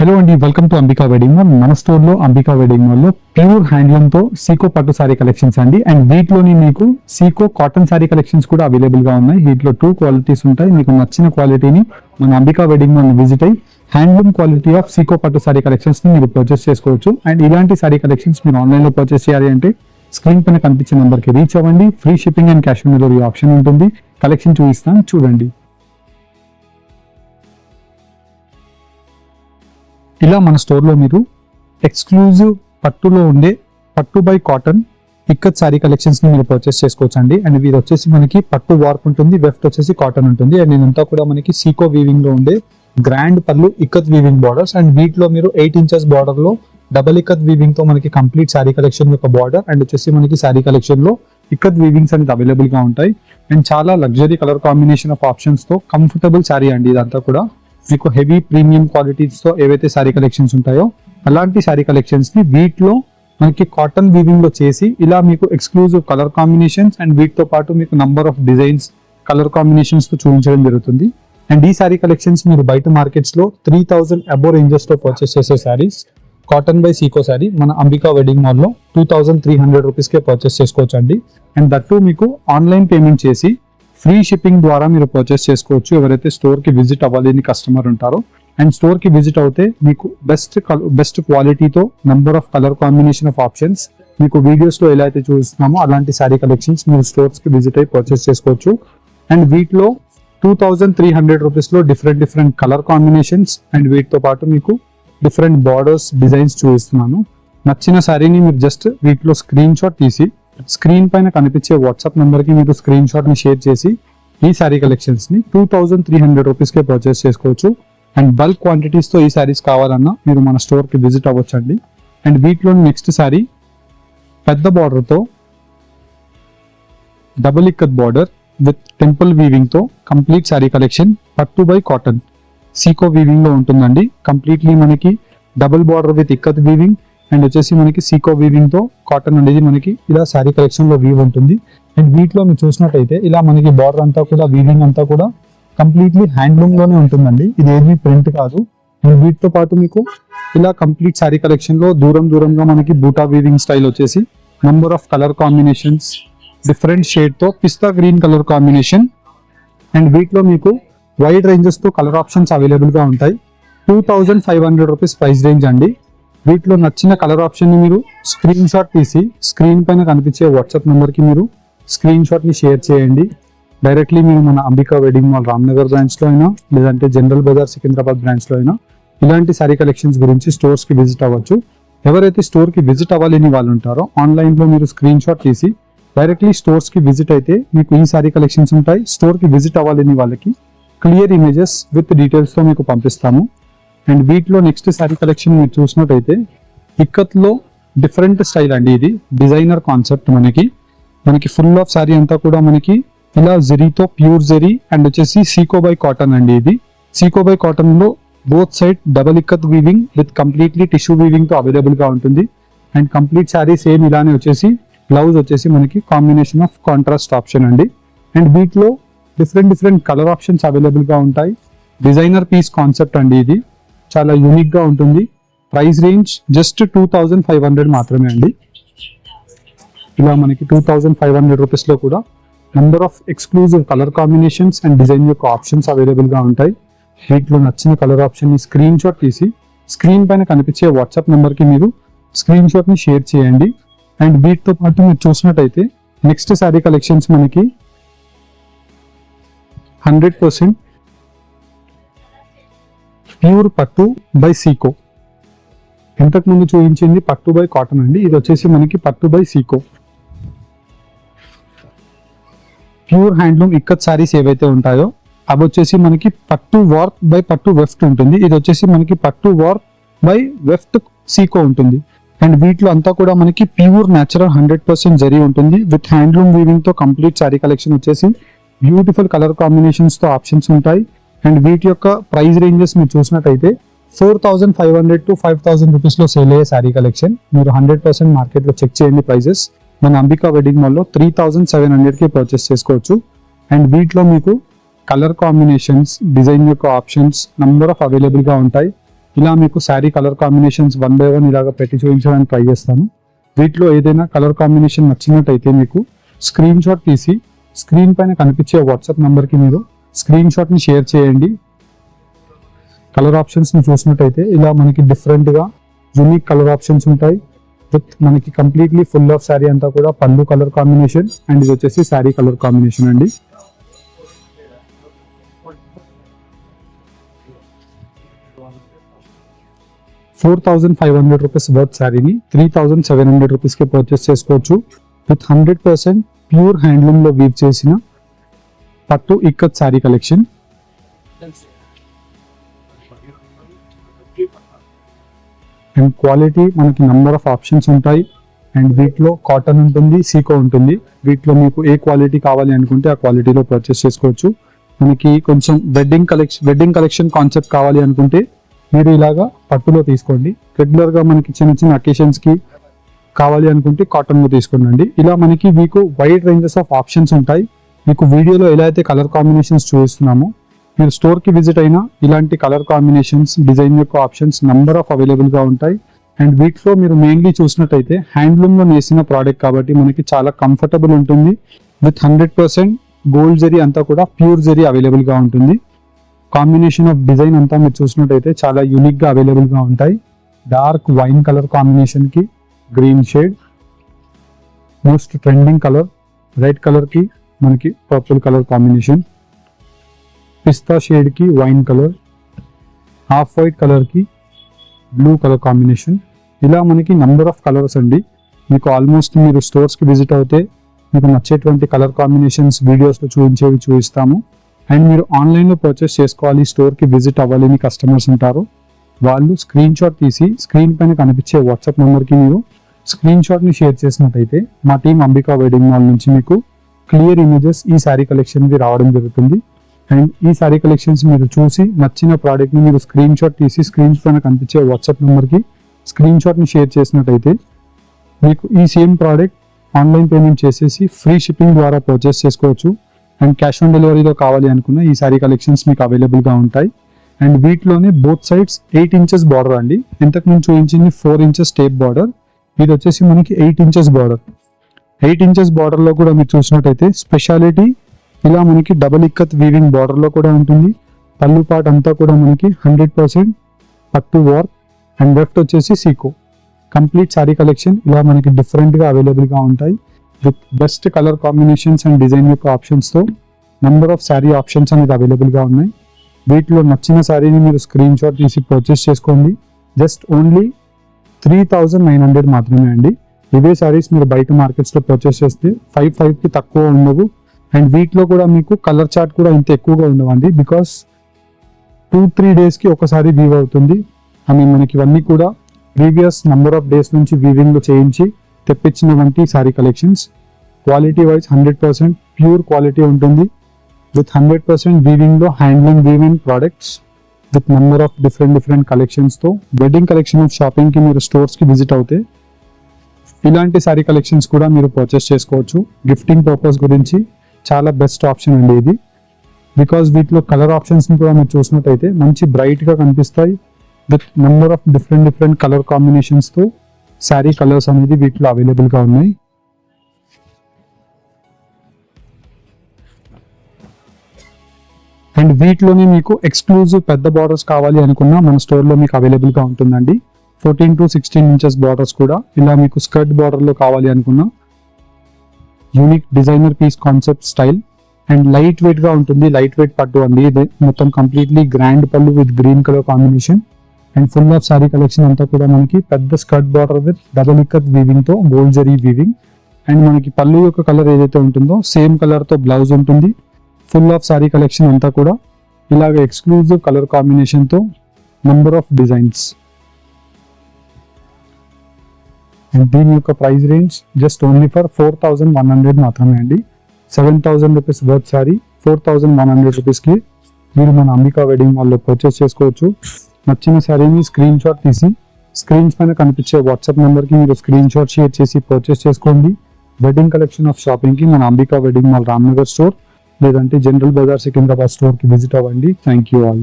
Hello అండి, welcome to Ambika wedding mall. మన store లో అంబికా వెడ్డింగ్ మాల్ లో ప్యూర్ హ్యాండ్లూమ్ తో సీకో పట్టు సారీ కలెక్షన్స్ అండి. అండ్ వీటిలోని మీకు సీకో కాటన్ సారీ కలెక్షన్స్ కూడా అవైలబుల్ గా ఉన్నాయి. వీటిలో 2 క్వాలిటీస్ ఉంటాయి. మీకు నచ్చిన క్వాలిటీని మన అంబికా వెడ్డింగ్ మాల్ విజిట్ అయ్యి హ్యాండ్లూమ్ క్వాలిటీ ఆఫ్ సీకో పట్టు సారీ కలెక్షన్స్ ని మీరు పర్చేస్ చేసుకోవచ్చు. అండ్ ఇలాంటి సారీ కలెక్షన్స్ మీరు ఆన్లైన్ లో పర్చేస్ చేయాలి అంటే స్క్రీన్ పైన కనిపించే నెంబర్ కి రీచ్ అవ్వండి. Free shipping and cash on delivery option ఉంటుంది. కలెక్షన్ చూపిస్తాను, చూడండి. ఇలా మన స్టోర్లో మీరు ఎక్స్క్లూజివ్ పట్టులో ఉండే పట్టు by cotton ikat sorry collections ని మీరు పర్చేస్ చేసుకోవచ్చు అండి. అండ్ ఇది వచ్చేసి మనకి పట్టు వార్ప్ ఉంటుంది, వెఫ్ట్ వచ్చేసి కాటన్ ఉంటుంది. అండ్ ఇదంతా కూడా మనకి సీకో వీవింగ్ లో ఉండే గ్రాండ్ పళ్ళు ఇక్కత్ వీవింగ్ బార్డర్స్. అండ్ వీటిలో మీరు 8 ఇంచెస్ బార్డర్ లో డబల్ ఇక్కత్ వీవింగ్ తో మనకి కంప్లీట్ సారీ కలెక్షన్ యొక్క బార్డర్ అండ్ వచ్చేసి మనకి సారీ కలెక్షన్ లో ఇక్కత్ వీవింగ్స్ అనేది అవైలబుల్ గా ఉంటాయి. అండ్ చాలా luxury colour combination of options తో కంఫర్టబుల్ సారీ అండి. ఇదంతా కూడా మీకు హెవీ ప్రీమియం క్వాలిటీస్ తో ఏవైతే సారీ కలెక్షన్స్ ఉంటాయో అలాంటి సారీ కలెక్షన్స్ ని వీటిలో మనకి కాటన్ వీవింగ్ లో చేసి ఇలా మీకు ఎక్స్క్లూజివ్ కలర్ కాంబినేషన్స్ అండ్ వీటితో పాటు మీకు number of designs colour combinations తో చూపించడం జరుగుతుంది. అండ్ ఈ సారీ కలెక్షన్స్ మీరు బయట మార్కెట్స్ లో 3000 అబోవ్ రేంజెస్ లో పర్చేస్ చేసే saris cotton by Seeko sorry మన అంబికా వెడ్డింగ్ మాల్ లో 2300 రూపీస్ కే పర్చేస్ చేసుకోవచ్చు అండి. అండ్ దట్టు మీకు ఆన్లైన్ పేమెంట్ చేసి ఫ్రీ షిప్పింగ్ ద్వారా మీరు పర్చేస్ చేసుకోవచ్చు. ఎవరైతే స్టోర్ కి విజిట్ అవ్వాలని కస్టమర్ ఉంటారో అండ్ స్టోర్ కి విజిట్ అవుతే మీకు బెస్ట్ క్వాలిటీతో number of colour combination of options మీకు వీడియోస్ లో ఎలా అయితే చూస్తున్నామో అలాంటి సారీ కలెక్షన్స్ మీరు స్టోర్స్ కి విజిట్ అయ్యి పర్చేస్ చేసుకోవచ్చు. అండ్ వీటిలో 2300 రూపీస్ లో డిఫరెంట్ కలర్ కాంబినేషన్స్ అండ్ వీటితో పాటు మీకు డిఫరెంట్ బార్డర్స్ డిజైన్స్ చూపిస్తున్నాను. నచ్చిన సారీని మీరు జస్ట్ వీటిలో స్క్రీన్ షాట్ తీసి స్క్రీన్ పైన కనిపించే వాట్సాప్ నెంబర్ కి మీరు స్క్రీన్ షాట్ ని షేర్ చేసి ఈ సారీ కలెక్షన్స్ ని 2300 రూపీస్ కే పర్చేస్ చేసుకోవచ్చు. అండ్ బల్క్ క్వాంటిటీస్ తో ఈ సారీస్ కావాలన్నా మీరు మన స్టోర్ కి విజిట్ అవ్వచ్చు అండి. అండ్ వీటిలో నెక్స్ట్ సారీ పెద్ద బార్డర్ తో double ikat border with temple weaving తో కంప్లీట్ సారీ కలెక్షన్ పట్టు బై కాటన్ సీకో వీవింగ్ లో ఉంటుందండి. కంప్లీట్లీ మనకి double border with ikat weaving and వచ్చేసి మనకి సీకో వీవింగ్ తో కాటన్ అనేది మనకి ఇలా సారీ కలెక్షన్ లో వీవ్ ఉంటుంది. అండ్ వీటిలో మీరు చూసినట్టయితే ఇలా మనకి బార్డర్ అంతా కూడా వీవింగ్ అంతా కూడా కంప్లీట్లీ హ్యాండ్లూమ్ లోనే ఉంటుందండి. ఇది ఏమీ ప్రింట్ కాదు. అండ్ వీటితో పాటు మీకు ఇలా కంప్లీట్ సారీ కలెక్షన్ లో దూరంగా మనకి బూటా వీవింగ్ స్టైల్ వచ్చేసి number of colour combinations different shade తో పిస్తా గ్రీన్ కలర్ కాంబినేషన్ అండ్ వీటిలో మీకు వైడ్ రేంజెస్ తో కలర్ ఆప్షన్స్ అవైలబుల్ గా ఉంటాయి. 2500 రూపీస్ ప్రైస్ రేంజ్ అండి. వీటిలో నచ్చిన కలర్ ఆప్షన్ ని మీరు స్క్రీన్ షాట్ తీసి స్క్రీన్ పైన కనిపించే వాట్సాప్ నెంబర్ కి మీరు స్క్రీన్ షాట్ ని షేర్ చేయండి. డైరెక్ట్లీ మీరు మన Ambika wedding mall Ramnagar branch లో అయినా లేదంటే జనరల్ బజార్ సికింద్రాబాద్ బ్రాంచ్ లో అయినా ఇలాంటి సారీ కలెక్షన్స్ గురించి స్టోర్స్ కి విజిట్ అవ్వచ్చు. ఎవరైతే స్టోర్ కి విజిట్ అవ్వాలని వాళ్ళు ఉంటారో ఆన్లైన్ లో మీరు స్క్రీన్ షాట్ తీసి డైరెక్ట్లీ స్టోర్స్ కి విజిట్ అయితే మీకు ఈ సారీ కలెక్షన్స్ ఉంటాయి. స్టోర్ కి విజిట్ అవ్వాలని వాళ్ళకి క్లియర్ ఇమేజెస్ విత్ డీటెయిల్స్ తో మీకు పంపిస్తాము. అండ్ వీటిలో నెక్స్ట్ సారీ కలెక్షన్ మీరు చూసినట్టయితే ఇక్కత్ లో డిఫరెంట్ స్టైల్ అండి. ఇది డిజైనర్ కాన్సెప్ట్ మనకి ఫుల్ ఆఫ్ సారీ అంతా కూడా మనకి ఇలా జెరీతో ప్యూర్ జెరీ అండ్ వచ్చేసి సీకో బై కాటన్ అండి. ఇది సీకో బై కాటన్ లో both side double ikat weaving with completely tissue weaving తో అవైలబుల్ గా ఉంటుంది. అండ్ కంప్లీట్ సారీ సేమ్ ఇలానే వచ్చేసి బ్లౌజ్ వచ్చేసి మనకి కాంబినేషన్ ఆఫ్ కాంట్రాస్ట్ ఆప్షన్ అండి. అండ్ వీటిలో డిఫరెంట్ కలర్ ఆప్షన్స్ అవైలబుల్ గా ఉంటాయి. డిజైనర్ పీస్ కాన్సెప్ట్ అండి. ఇది చాలా యూనిక్ గా ఉంటుంది. ప్రైస్ రేంజ్ జస్ట్ 2500 మాత్రమే అండి. ఇలా మనకి 2500 రూపీస్ లో కూడా number of exclusive colour combinations and design యొక్క ఆప్షన్స్ అవైలబుల్ గా ఉంటాయి. వీటిలో నచ్చిన కలర్ ఆప్షన్ ని స్క్రీన్ షాట్ తీసి స్క్రీన్ పైన కనిపించే వాట్సాప్ నెంబర్ కి మీరు స్క్రీన్ షాట్ ని షేర్ చేయండి. అండ్ వీటితో పాటు మీరు చూసినట్టయితే నెక్స్ట్ సారీ కలెక్షన్స్ మనకి 100% ప్యూర్ పట్టు బై సీకో. ఇంతకు ముందు చూపించింది పట్టు బై కాటన్ అండి. ఇది వచ్చేసి మనకి పట్టు బై సీకో ప్యూర్ హ్యాండ్లూమ్ ఇక్కత్ సారీస్ ఏవైతే ఉంటాయో అవి వచ్చేసి మనకి పట్టు వార్ప్ బై పట్టు వెఫ్ట్ ఉంటుంది. ఇది వచ్చేసి మనకి పట్టు వార్ప్ బై వెఫ్ట్ సీకో ఉంటుంది. అండ్ వీటిలో అంతా కూడా మనకి ప్యూర్ న్యాచురల్ 100% జరీ ఉంటుంది విత్ హ్యాండ్లూమ్ వీవింగ్ తో కంప్లీట్ సారీ కలెక్షన్ వచ్చేసి బ్యూటిఫుల్ కలర్ కాంబినేషన్స్ తో ఆప్షన్స్ ఉంటాయి. అండ్ వీటి యొక్క ప్రైస్ రేంజెస్ మీరు చూసినట్టయితే 4500 to 5000 రూపీస్ లో సేల్ అయ్యే సారీ కలెక్షన్ మీరు 100% మార్కెట్ లో చెక్ చేయండి. ప్రైజెస్ మన అంబికా వెడ్డింగ్ మాల్ లో 3700 కి పర్చేస్ చేసుకోవచ్చు. అండ్ వీటిలో మీకు కలర్ కాంబినేషన్స్ డిజైన్ యొక్క ఆప్షన్స్ నంబర్ ఆఫ్ అవైలబుల్ గా ఉంటాయి. ఇలా మీకు శారీ కలర్ కాంబినేషన్స్ 1 by 1 ఇలాగ పెట్టి చూపించడానికి ట్రై చేస్తాను. వీటిలో ఏదైనా కలర్ కాంబినేషన్ నచ్చినట్టయితే మీకు స్క్రీన్ షాట్ తీసి స్క్రీన్ పైన కనిపించే వాట్సాప్ నెంబర్కి మీరు స్క్రీన్ షాట్ని షేర్ చేయండి. కలర్ ఆప్షన్స్ని చూసినట్టయితే ఇలా మనకి డిఫరెంట్గా యూనిక్ కలర్ ఆప్షన్స్ ఉంటాయి. విత్ మనకి కంప్లీట్లీ ఫుల్ ఆఫ్ శారీ అంతా కూడా పళ్ళు కలర్ కాంబినేషన్ అండ్ ఇది వచ్చేసి శారీ కలర్ కాంబినేషన్ అండి. ₹4,500 వర్త్ శారీని 3,700 రూపీస్కి పర్చేస్ చేసుకోవచ్చు. విత్ 100% ప్యూర్ హ్యాండ్లూమ్లో వీవ్ చేసిన పట్టు ikat sari collection. And quality మనకి నంబర్ ఆఫ్ ఆప్షన్స్ ఉంటాయి. అండ్ వీటిలో కాటన్ ఉంటుంది, సీకో ఉంటుంది. వీటిలో మీకు ఏ క్వాలిటీ కావాలి అనుకుంటే ఆ క్వాలిటీలో పర్చేస్ చేసుకోవచ్చు. మనకి కొంచెం వెడ్డింగ్ కలెక్షన్ కాన్సెప్ట్ కావాలి అనుకుంటే మీరు ఇలాగా పట్టులో తీసుకోండి. రెగ్యులర్గా మనకి చిన్న చిన్న అకేషన్స్కి కావాలి అనుకుంటే కాటన్లో తీసుకోండి. ఇలా మనకి మీకు వైడ్ రేంజెస్ ఆఫ్ ఆప్షన్స్ ఉంటాయి. మీకు వీడియోలో ఎలా అయితే కలర్ కాంబినేషన్స్ చూపిస్తున్నామో మీరు స్టోర్కి విజిట్ అయినా ఇలాంటి కలర్ కాంబినేషన్స్, డిజైన్ యొక్క ఆప్షన్స్ నంబర్ ఆఫ్ అవైలబుల్గా ఉంటాయి. అండ్ వీటిలో మీరు మెయిన్లీ చూసినట్టయితే హ్యాండ్లూమ్లో నేసిన ప్రోడక్ట్ కాబట్టి మనకి చాలా కంఫర్టబుల్ ఉంటుంది. విత్ 100% గోల్డ్ జరీ అంతా కూడా ప్యూర్ జరీ అవైలబుల్గా ఉంటుంది. కాంబినేషన్ ఆఫ్ డిజైన్ అంతా మీరు చూసినట్టయితే చాలా యూనిక్గా అవైలబుల్గా ఉంటాయి. డార్క్ వైన్ కలర్ కాంబినేషన్కి green shade, most trending colour red కలర్కి మనకి పర్పుల్ కలర్ కాంబినేషన్, పిస్తా షేడ్కి వైన్ కలర్, హాఫ్ వైట్ కలర్కి బ్లూ కలర్ కాంబినేషన్. ఇలా మనకి నంబర్ ఆఫ్ కలర్స్ అండి. మీకు ఆల్మోస్ట్ మీరు స్టోర్స్కి విజిట్ అవుతే మీకు నచ్చేటువంటి కలర్ కాంబినేషన్స్ వీడియోస్లో చూపిస్తాము. అండ్ మీరు ఆన్లైన్లో పర్చేస్ చేసుకోవాలి, స్టోర్కి విజిట్ అవ్వాలని కస్టమర్స్ ఉంటారు. వాళ్ళు స్క్రీన్ షాట్ తీసి స్క్రీన్ పైన కనిపించే వాట్సాప్ నెంబర్కి మీరు స్క్రీన్ షాట్ని షేర్ చేసినట్టయితే మా టీం అంబికా వెడ్డింగ్ మాల్ నుంచి మీకు క్లియర్ ఇమేజెస్ ఈ శారీ కలెక్షన్కి రావడం జరుగుతుంది. అండ్ ఈ శారీ కలెక్షన్స్ మీరు చూసి నచ్చిన ప్రోడక్ట్ని మీరు స్క్రీన్ షాట్ తీసి స్క్రీన్ పైన కనిపించే వాట్సాప్ నెంబర్కి స్క్రీన్ షాట్ని షేర్ చేసినట్టయితే మీకు ఈ సేమ్ ప్రోడక్ట్ ఆన్లైన్ పేమెంట్ చేసేసి ఫ్రీ షిప్పింగ్ ద్వారా పర్చేస్ చేసుకోవచ్చు. అండ్ క్యాష్ ఆన్ డెలివరీలో కావాలి అనుకున్న ఈ శారీ కలెక్షన్స్ మీకు అవైలబుల్గా ఉంటాయి. అండ్ వీటిలోనే బోత్ సైడ్స్ 8 ఇంచెస్ బార్డర్ అండి. ఇంతకు ముందు చూపించింది 4 ఇంచెస్ టేప్ బార్డర్, ఇది వచ్చేసి మనకి 8 ఇంచెస్ బార్డర్. 8 ఇంచెస్ బార్డర్లో కూడా మీరు చూసినట్టయితే స్పెషాలిటీ ఇలా మనకి డబుల్ ఇక్కత్ వీవింగ్ బార్డర్లో కూడా ఉంటుంది. పళ్ళు పార్ట్ అంతా కూడా మనకి 100% పట్టు వర్క్ అండ్ లెఫ్ట్ వచ్చేసి సీకో. కంప్లీట్ శారీ కలెక్షన్ ఇలా మనకి డిఫరెంట్గా అవైలబుల్గా ఉంటాయి. With best colour combinations and design యొక్క ఆప్షన్స్తో నెంబర్ ఆఫ్ శారీ ఆప్షన్స్ అనేది అవైలబుల్గా ఉన్నాయి. వీటిలో నచ్చిన శారీని మీరు స్క్రీన్ షాట్ తీసి పర్చేస్ చేసుకోండి. జస్ట్ ఓన్లీ 3,900 మాత్రమే అండి. ఇవే శారీస్ మీరు బయట మార్కెట్స్లో పర్చేస్ చేస్తే 5,500కి తక్కువ ఉండవు. అండ్ వీటిలో కూడా మీకు కలర్ చార్ట్ కూడా ఇంత ఎక్కువగా ఉండవండి. బికాస్ 2-3 డేస్కి ఒకసారి వీవ్ అవుతుంది. మనకి ఇవన్నీ కూడా ప్రీవియస్ నెంబర్ ఆఫ్ డేస్ నుంచి వీవింగ్లో చేయించి తెప్పించినటువంటి sari collections. Quality wise 100% pure quality ఉంటుంది. విత్ 100% వీవింగ్లో handloom weaving products with number of different కలెక్షన్స్తో వెడ్డింగ్ కలెక్షన్ ఆఫ్ షాపింగ్కి మీరు స్టోర్స్కి విజిట్ అవుతే ఇలాంటి శారీ కలెక్షన్స్ కూడా మీరు పర్చేస్ చేసుకోవచ్చు. గిఫ్టింగ్ పర్పస్ గురించి చాలా బెస్ట్ ఆప్షన్ అండి ఇది. బికాస్ వీటిలో కలర్ ఆప్షన్స్ని కూడా మీరు చూసినట్టయితే మంచి బ్రైట్గా కనిపిస్తాయి. With number of different colour కాంబినేషన్స్తో శారీ కలర్స్ అనేది వీటిలో అవైలబుల్గా ఉన్నాయి. అండ్ వీటిలోనే మీకు ఎక్స్క్లూజివ్ పెద్ద బార్డర్స్ కావాలి అనుకున్నా మన స్టోర్లో మీకు అవైలబుల్గా ఉంటుందండి. 14 to 16 ఇంచెస్ బార్డర్స్ కూడా ఇలా మీకు స్కర్ట్ బార్డర్లో కావాలి అనుకున్నా unique designer piece concept style and light వెయిట్గా ఉంటుంది. లైట్ వెయిట్ పట్టు అండి ఇది. మొత్తం కంప్లీట్లీ గ్రాండ్ పళ్ళు with green colour combination and full of sari collection అంతా కూడా మనకి పెద్ద skirt border with double ikat వీవింగ్తో గోల్డ్ జరీ వీవింగ్. అండ్ మనకి పళ్ళు యొక్క కలర్ ఏదైతే ఉంటుందో సేమ్ కలర్తో బ్లౌజ్ ఉంటుంది. ఫుల్ ఆఫ్ శారీ కలెక్షన్ అంతా కూడా ఇలాగ ఎక్స్క్లూజివ్ కలర్ కాంబినేషన్తో నెంబర్ ఆఫ్ డిజైన్స్. అండ్ దీని యొక్క price range just only for 4,100 మాత్రమే అండి. 7,000 రూపీస్ వర్త్ శారీ 4,100 రూపీస్కి మీరు మన అంబికా వెడ్డింగ్ మాల్లో పర్చేస్ చేసుకోవచ్చు. నచ్చిన శారీని స్క్రీన్ షాట్ తీసి స్క్రీన్స్ పైన కనిపించే వాట్సాప్ నెంబర్కి మీరు స్క్రీన్ షాట్ షేర్ చేసి పర్చేస్ చేసుకోండి. వెడ్డింగ్ కలెక్షన్ ఆఫ్ షాపింగ్కి మన Ambika wedding mall Ramnagar store లేదంటే జనరల్ బజార్ సికింద్రాబాద్ స్టోర్కి విజిట్ అవ్వండి. Thank you all.